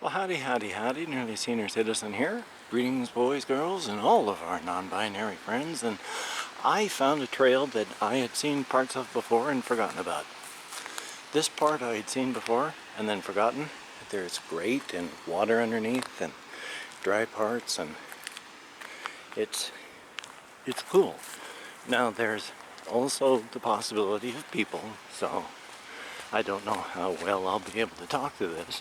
Well, howdy, howdy, howdy, Nearly Senior Citizen here. Greetings, boys, girls, and all of our non-binary friends. And I found a trail that I had seen parts of before and forgotten about. This part I had seen before and then forgotten. There's grate and water underneath and dry parts, and it's cool. Now there's also the possibility of people, so I don't know how well I'll be able to talk to this.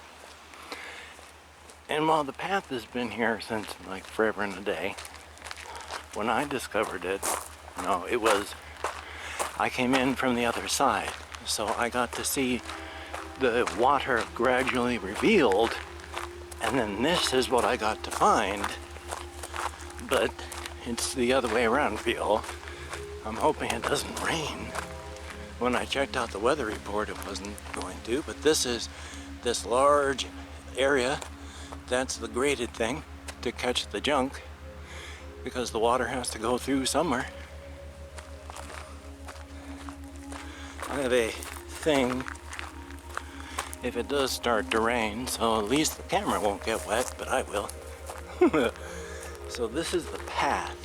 And while the path has been here since like forever and a day, when I discovered it, I came in from the other side. So I got to see the water gradually revealed, and then this is what I got to find. But it's the other way around, feel. I'm hoping it doesn't rain. When I checked out the weather report, it wasn't going to, but this is this large area. That's the graded thing to catch the junk, because the water has to go through somewhere. I have a thing if it does start to rain, so at least the camera won't get wet, but I will. So this is the path.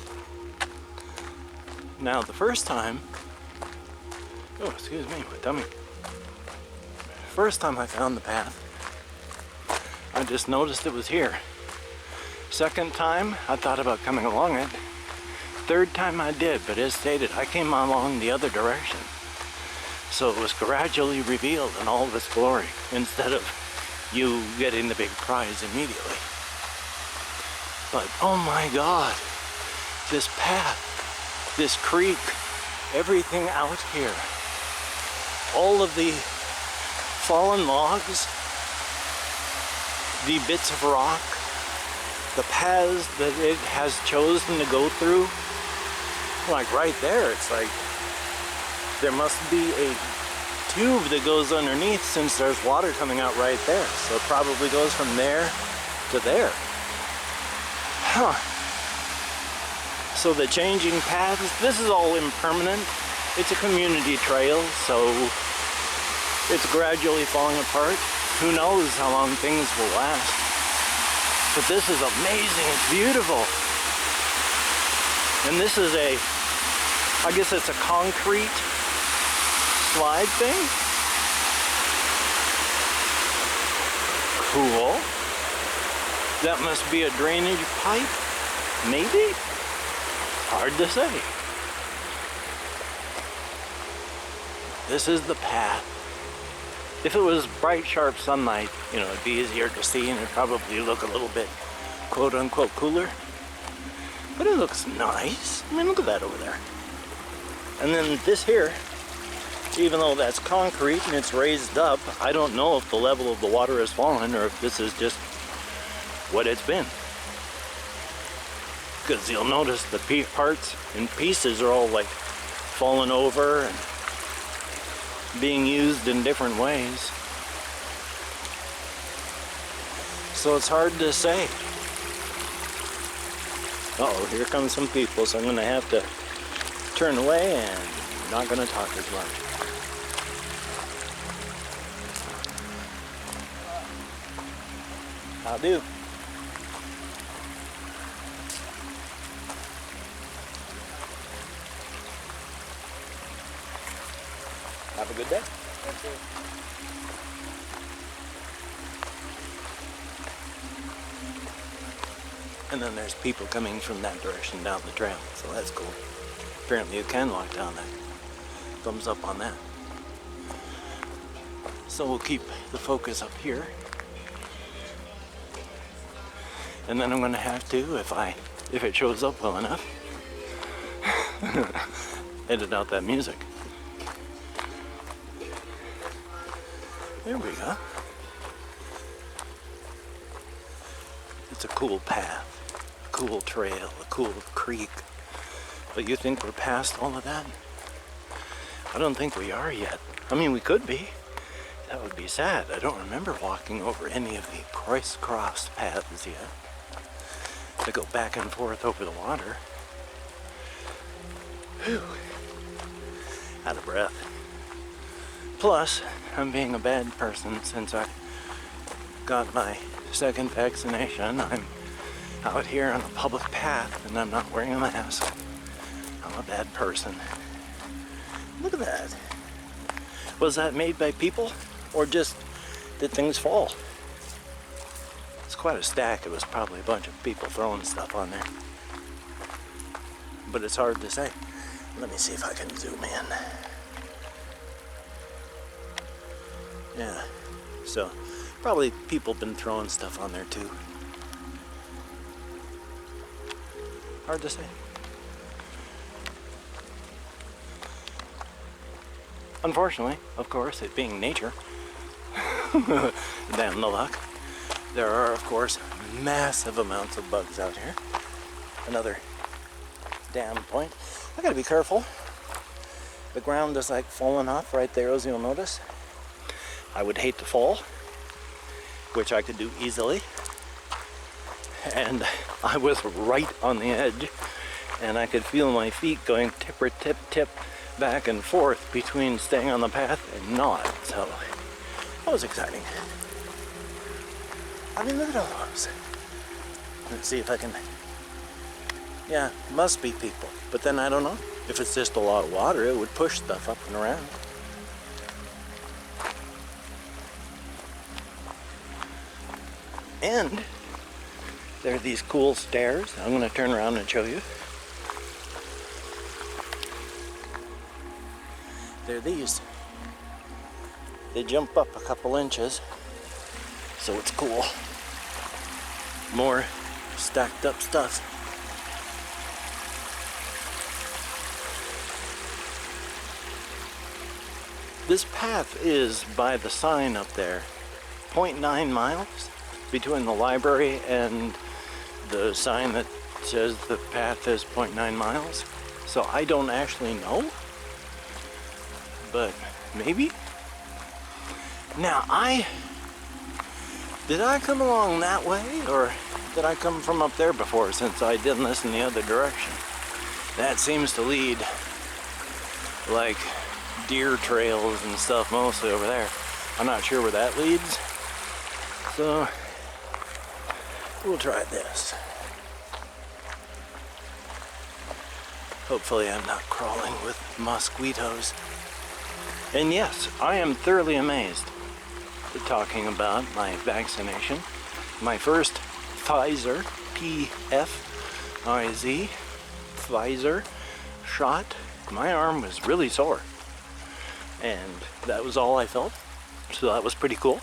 Now the first time, oh excuse me, my tummy. First time I found the path, I just noticed it was here. Second time, I thought about coming along it. Third time I did, but as stated, I came along the other direction. So it was gradually revealed in all of its glory, instead of you getting the big prize immediately. But oh my God, this path, this creek, everything out here, all of the fallen logs, the bits of rock, the paths that it has chosen to go through, like right there, it's like there must be a tube that goes underneath, since there's water coming out right there. So it probably goes from there to there. Huh. So the changing paths, this is all impermanent. It's a community trail, so it's gradually falling apart. Who knows how long things will last. But this is amazing, it's beautiful. And this is I guess it's a concrete slide thing. Cool. That must be a drainage pipe, maybe? Hard to say. This is the path. If it was bright, sharp sunlight, it'd be easier to see and it'd probably look a little bit quote-unquote cooler. But it looks nice. I mean, look at that over there. And then this here, even though that's concrete and it's raised up, I don't know if the level of the water has fallen or if this is just what it's been. Because you'll notice the parts and pieces are all like fallen over and being used in different ways. So it's hard to say. Uh-oh, here come some people, so I'm going to have to turn away and not going to talk as much. How do? Have a good day. Thank you. And then there's people coming from that direction down the trail, so that's cool. Apparently you can walk down that. Thumbs up on that. So we'll keep the focus up here. And then I'm going to have to, if it shows up well enough, edit out that music. There we go. It's a cool path, a cool trail, a cool creek. But you think we're past all of that? I don't think we are yet. I mean, we could be. That would be sad. I don't remember walking over any of the crisscross paths yet to go back and forth over the water. Whew. Out of breath. Plus, I'm being a bad person since I got my second vaccination, I'm out here on a public path and I'm not wearing a mask. I'm a bad person. Look at that. Was that made by people or just did things fall? It's quite a stack. It was probably a bunch of people throwing stuff on there. But it's hard to say. Let me see if I can zoom in. Yeah, so probably people been throwing stuff on there too. Hard to say. Unfortunately, of course, it being nature, damn no luck, there are, of course, massive amounts of bugs out here. Another damn point. I gotta be careful. The ground is like falling off right there, as you'll notice. I would hate to fall, which I could do easily. And I was right on the edge, and I could feel my feet going tipper tip tip back and forth between staying on the path and not. So that was exciting. I mean, look at all those. Let's see if I can. Yeah, must be people. But then I don't know. If it's just a lot of water, it would push stuff up and around. And there are these cool stairs. I'm going to turn around and show you. They're these. They jump up a couple inches, so it's cool. More stacked up stuff. This path is by the sign up there, 0.9 miles between the library and the sign that says the path is 0.9 miles. So I don't actually know, but maybe. Now did I come along that way, or did I come from up there before, since I didn't listen the other direction? That seems to lead like deer trails and stuff mostly over there. I'm not sure where that leads, so we'll try this. Hopefully I'm not crawling with mosquitoes. And yes, I am thoroughly amazed at talking about my vaccination. My first Pfizer, P-F-I-Z, Pfizer shot. My arm was really sore. And that was all I felt. So that was pretty cool.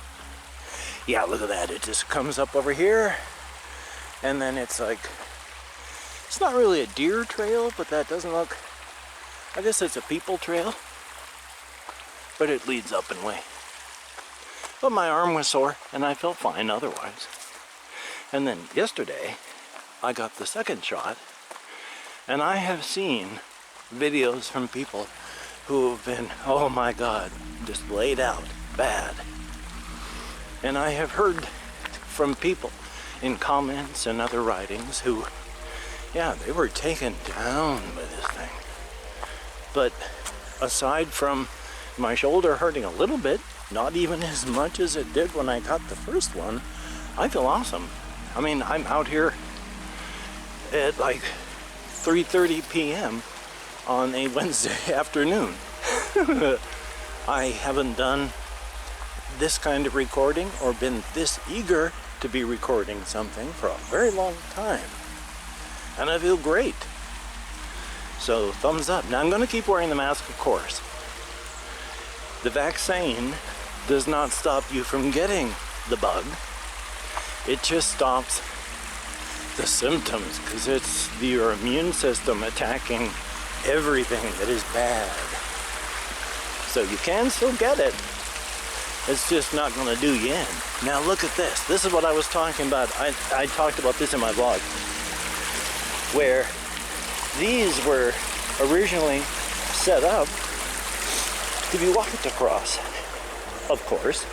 Yeah, look at that. It just comes up over here. And then it's like, it's not really a deer trail, but that doesn't look, I guess it's a people trail. But it leads up and away. But my arm was sore and I felt fine otherwise. And then yesterday, I got the second shot. And I have seen videos from people who have been, oh my God, just laid out bad. And I have heard from people in comments and other writings who, yeah, they were taken down by this thing. But aside from my shoulder hurting a little bit, not even as much as it did when I got the first one, I feel awesome. I mean, I'm out here at like 3:30 p.m. on a Wednesday afternoon. I haven't done this kind of recording or been this eager to be recording something for a very long time. And I feel great. So thumbs up. Now I'm going to keep wearing the mask, of course. The vaccine does not stop you from getting the bug. It just stops the symptoms, because it's your immune system attacking everything that is bad. So you can still get it. It's just not going to do you in. Now look at this. This is what I was talking about. I talked about this in my vlog, where these were originally set up to be walked across, of course.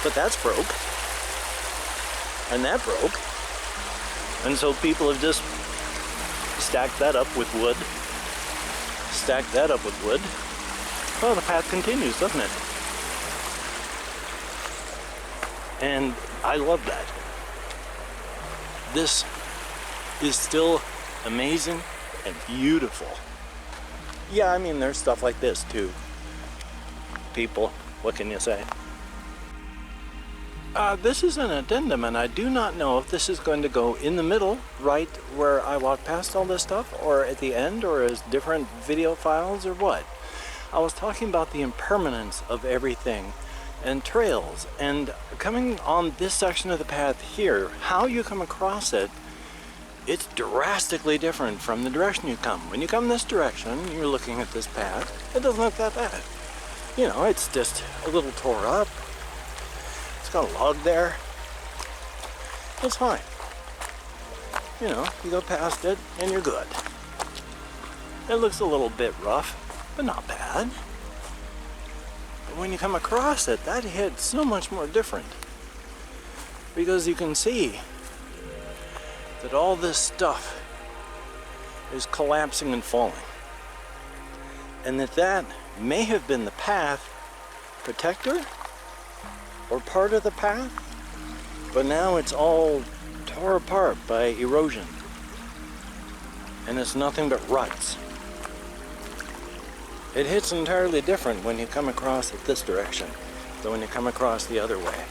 But that's broke. And that broke. And so people have just stacked that up with wood. Stacked that up with wood. Well, the path continues, doesn't it? And I love that. This is still amazing and beautiful. Yeah, I mean, there's stuff like this too. People, what can you say? This is an addendum, and I do not know if this is going to go in the middle, right where I walk past all this stuff, or at the end, or as different video files, or what. I was talking about the impermanence of everything and trails, and coming on this section of the path here, how you come across it, it's drastically different from the direction you come. When you come this direction, you're looking at this path, it doesn't look that bad. You know, it's just a little tore up. It's got a log there. It's fine. You know, you go past it and you're good. It looks a little bit rough, but not bad. But when you come across it, that hits so much more different. Because you can see that all this stuff is collapsing and falling. And that may have been the path protector or part of the path, but now it's all tore apart by erosion. And it's nothing but ruts. It hits entirely different when you come across it this direction than when you come across the other way.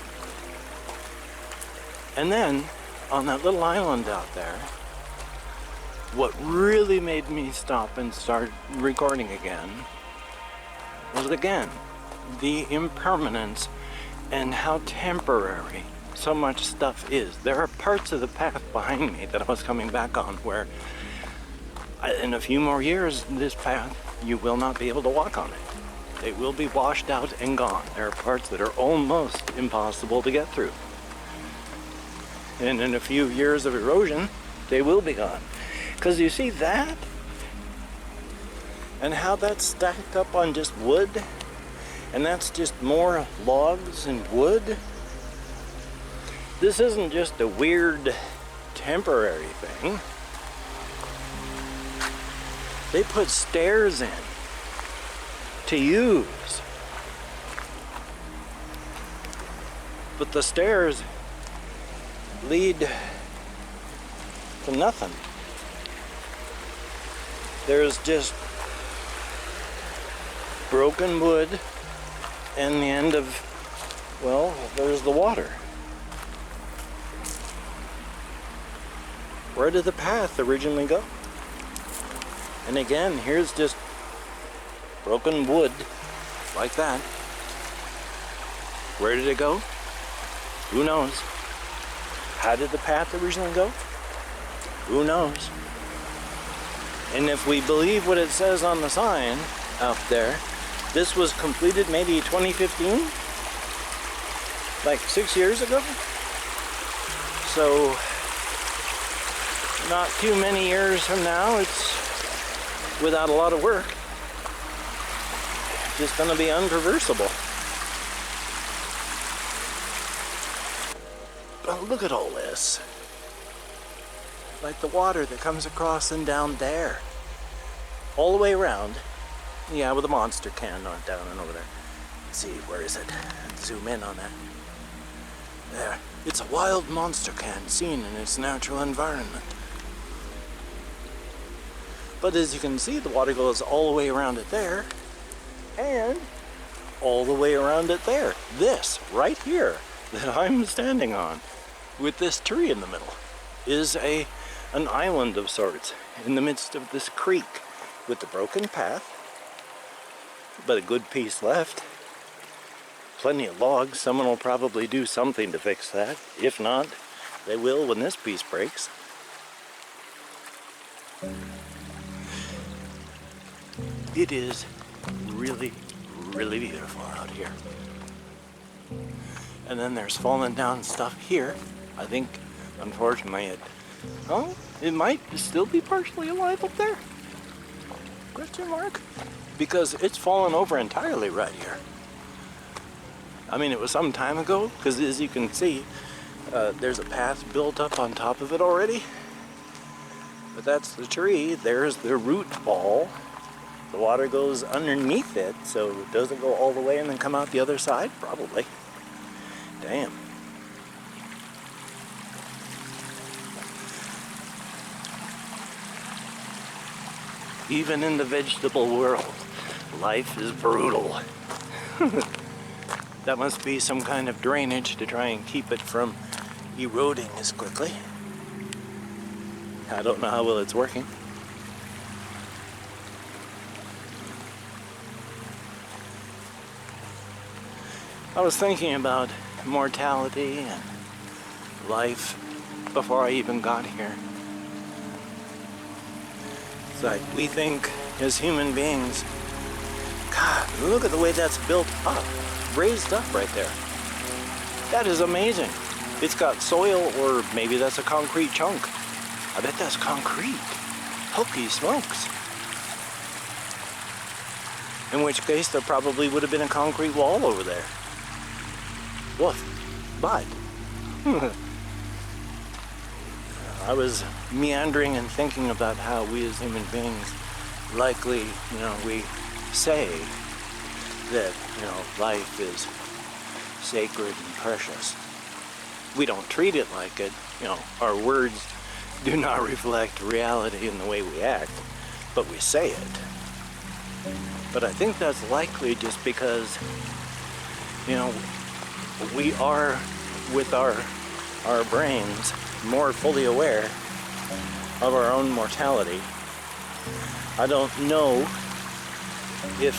And then, on that little island out there, what really made me stop and start recording again was, again, the impermanence and how temporary so much stuff is. There are parts of the path behind me that I was coming back on where in a few more years, this path, you will not be able to walk on it. It will be washed out and gone. There are parts that are almost impossible to get through. And in a few years of erosion, they will be gone. Because you see that? And how that's stacked up on just wood? And that's just more logs and wood? This isn't just a weird temporary thing. They put stairs in to use. But the stairs lead to nothing. There's just broken wood and the end of, well, there's the water. Where did the path originally go? And again, here's just broken wood like that. Where did it go? Who knows? How did the path originally go? Who knows? And if we believe what it says on the sign out there, this was completed maybe 2015? Like 6 years ago? So, not too many years from now, it's without a lot of work. Just gonna be untraversable. But look at all this. Like the water that comes across and down there. All the way around. Yeah, with a monster can on down and over there. Let's see, where is it? Zoom in on that. There. It's a wild monster can seen in its natural environment. But as you can see, the water goes all the way around it there. And all the way around it there. This, right here, that I'm standing on, with this tree in the middle, is an island of sorts in the midst of this creek with the broken path, but a good piece left. Plenty of logs. Someone will probably do something to fix that. If not, they will when this piece breaks. It is really, really beautiful out here. And then there's fallen down stuff here. I think, unfortunately, it might still be partially alive up there? Question mark? Because it's fallen over entirely right here. I mean, it was some time ago, because as you can see, there's a path built up on top of it already. But that's the tree. There's the root ball. The water goes underneath it, so it doesn't go all the way and then come out the other side? Probably. Damn. even in the vegetable world, life is brutal. That must be some kind of drainage to try and keep it from eroding as quickly. I don't know how well it's working. I was thinking about mortality and life before I even got here. It's like we think as human beings, God, look at the way that's built up, raised up right there. That is amazing. It's got soil, or maybe that's a concrete chunk. I bet that's concrete. Holy smokes. In which case, there probably would have been a concrete wall over there. Woof. But I was meandering and thinking about how we as human beings likely, we say that, life is sacred and precious. We don't treat it like it. Our words do not reflect reality in the way we act, but we say it. But I think that's likely just because, we are, with our brains, more fully aware of our own mortality. I don't know if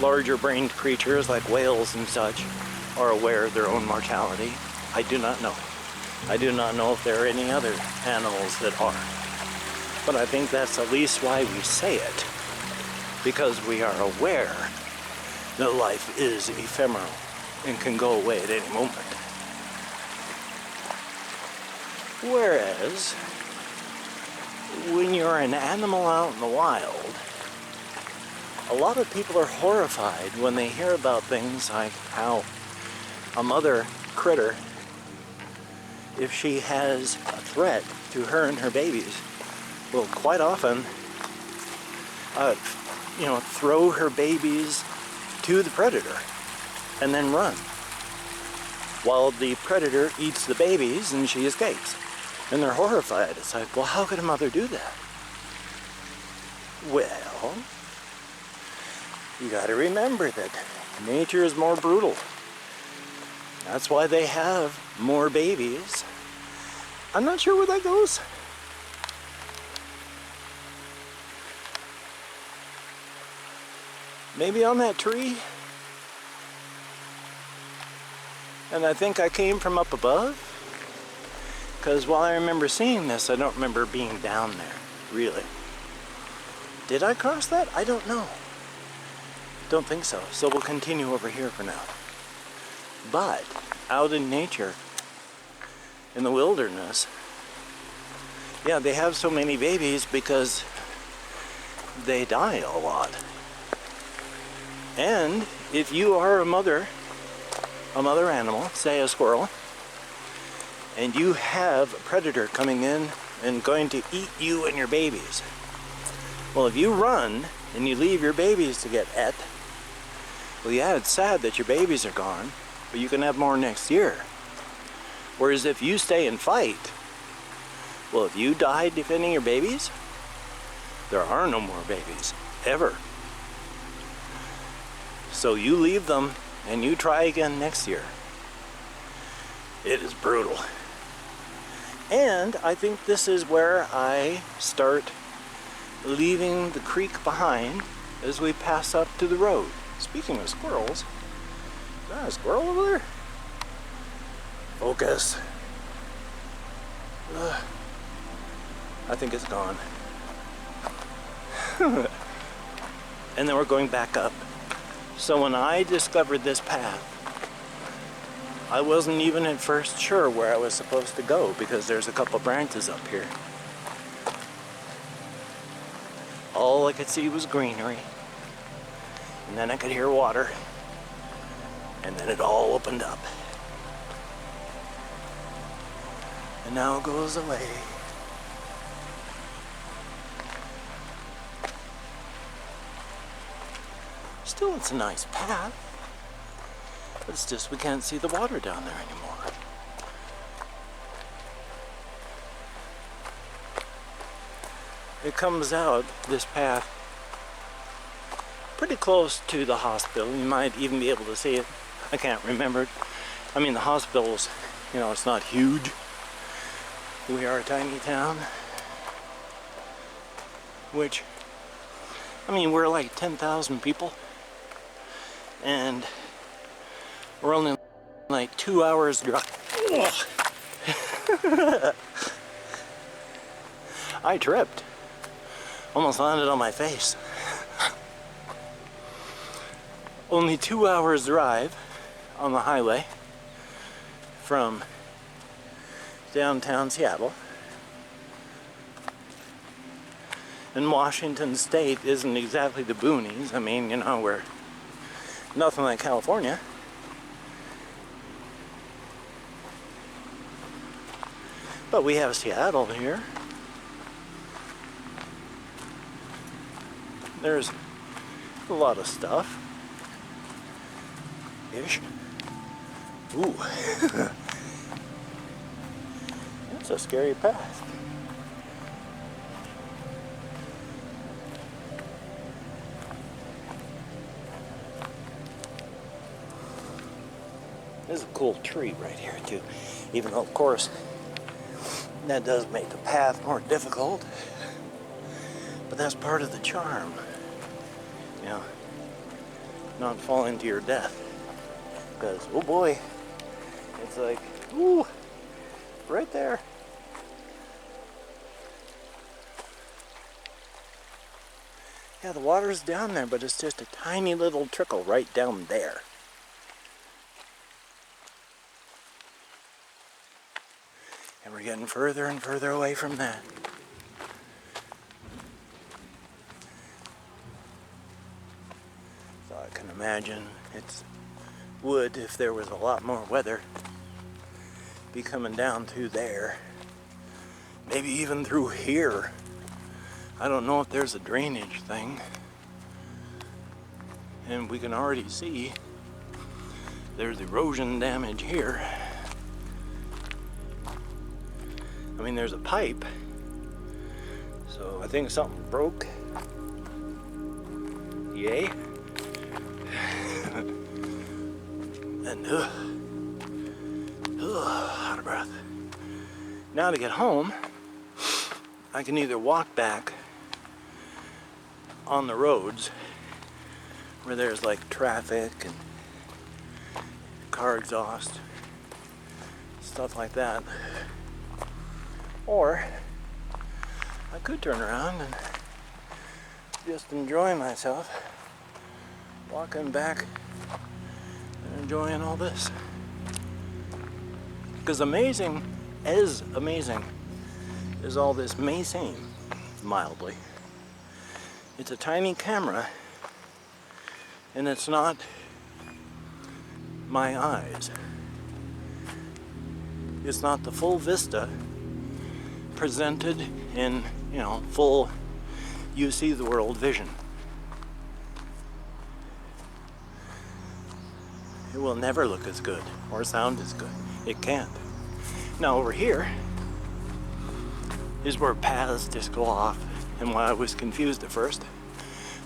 larger brained creatures like whales and such are aware of their own mortality. I do not know. I do not know if there are any other animals that are. But I think that's at least why we say it, because we are aware that life is ephemeral and can go away at any moment. Whereas, when you're an animal out in the wild, a lot of people are horrified when they hear about things like how a mother critter, if she has a threat to her and her babies, will quite often, throw her babies to the predator and then run, while the predator eats the babies and she escapes. And they're horrified. It's like, well, how could a mother do that? Well, you got to remember that nature is more brutal. That's why they have more babies. I'm not sure where that goes. Maybe on that tree. And I think I came from up above. Because while I remember seeing this, I don't remember being down there, really. Did I cross that? I don't know. Don't think so. So we'll continue over here for now. But out in nature, in the wilderness, yeah, they have so many babies because they die a lot. And if you are a mother animal, say a squirrel, and you have a predator coming in and going to eat you and your babies, well, if you run and you leave your babies to get et, well, yeah, it's sad that your babies are gone, but you can have more next year. Whereas if you stay and fight, well, if you die defending your babies, there are no more babies, ever. So you leave them and you try again next year. It is brutal. And I think this is where I start leaving the creek behind as we pass up to the road. Speaking of squirrels, is that a squirrel over there? Focus. I think it's gone. And then we're going back up. So when I discovered this path, I wasn't even at first sure where I was supposed to go because there's a couple branches up here. All I could see was greenery. And then I could hear water. And then it all opened up. And now it goes away. Still, it's a nice path. But it's just we can't see the water down there anymore. it comes out this path pretty close to the hospital. You might even be able to see it. I can't remember it. I mean, the hospital's, you know, it's not huge. We are a tiny town, which, I mean, we're like 10,000 people, and we're only like 2 hours drive. I tripped. Almost landed on my face. Only 2 hours drive on the highway from downtown Seattle. And Washington State isn't exactly the boonies. I mean, you know, we're nothing like California. But we have Seattle here. There's a lot of stuff. Ish. Ooh. That's a scary path. There's a cool tree right here too. Even though, of course, that does make the path more difficult. But that's part of the charm. You know, not falling to your death. Because, oh boy, it's like, ooh, right there. Yeah, the water's down there, but it's just a tiny little trickle right down there. And we're getting further and further away from that. So I can imagine it's would, if there was a lot more weather, be coming down through there. Maybe even through here. I don't know if there's a drainage thing. And we can already see there's erosion damage here. I mean, there's a pipe. So I think something broke. Yay. And out of breath. Now to get home, I can either walk back on the roads where there's like traffic and car exhaust, stuff like that, or I could turn around and just enjoy myself walking back and enjoying all this. Because amazing is all this may seem, mildly. It's a tiny camera, and it's not my eyes. It's not the full vista presented in, you know, full you see the world vision. It will never look as good or sound as good. It can't. Now over here is where paths just go off, and why I was confused at first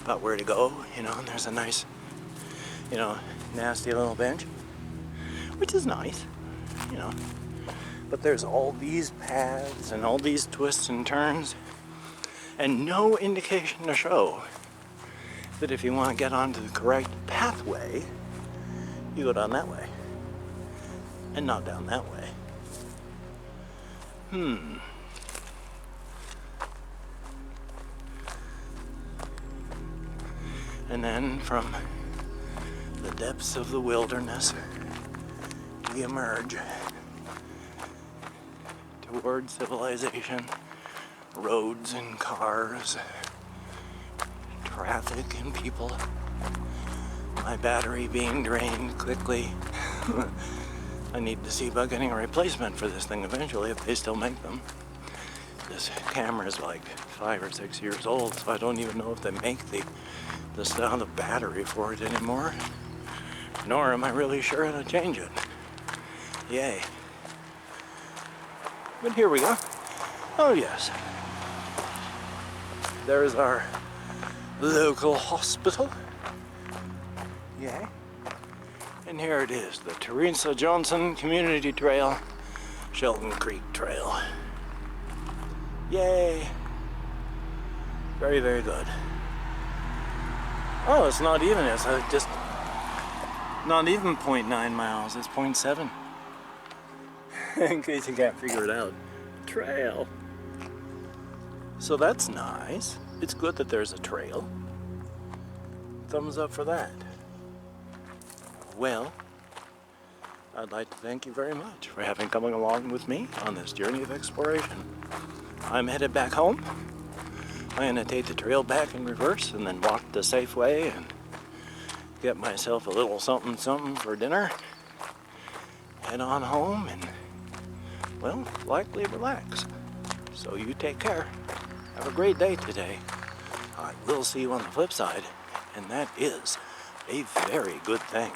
about where to go, you know, and there's a nice, you know, nasty little bench, which is nice, you know, but there's all these paths and all these twists and turns, and no indication to show that if you want to get onto the correct pathway, you go down that way and not down that way. And then from the depths of the wilderness, we emerge toward civilization, roads and cars, traffic and people, my battery being drained quickly. I need to see about getting a replacement for this thing eventually, if they still make them. This camera is like 5 or 6 years old, so I don't even know if they make the style of battery for it anymore. Nor am I really sure how to change it. Yay. But here we go. Oh yes. there's our local hospital. Yeah. And here it is, the Teresa Johnson Community Trail, Shelton Creek Trail. Yay! Very, very good. Oh, it's not even, it's just not even 0.9 miles, it's 0.7. In case you can't figure it out. Trail. So that's nice. It's good that there's a trail. Thumbs up for that. Well, I'd like to thank you very much for having come along with me on this journey of exploration. I'm headed back home. I'm gonna take the trail back in reverse and then walk the safe way and get myself a little something for dinner. Head on home and, well, likely relax. So you take care. Have a great day today. I will see you on the flip side, and that is a very good thing.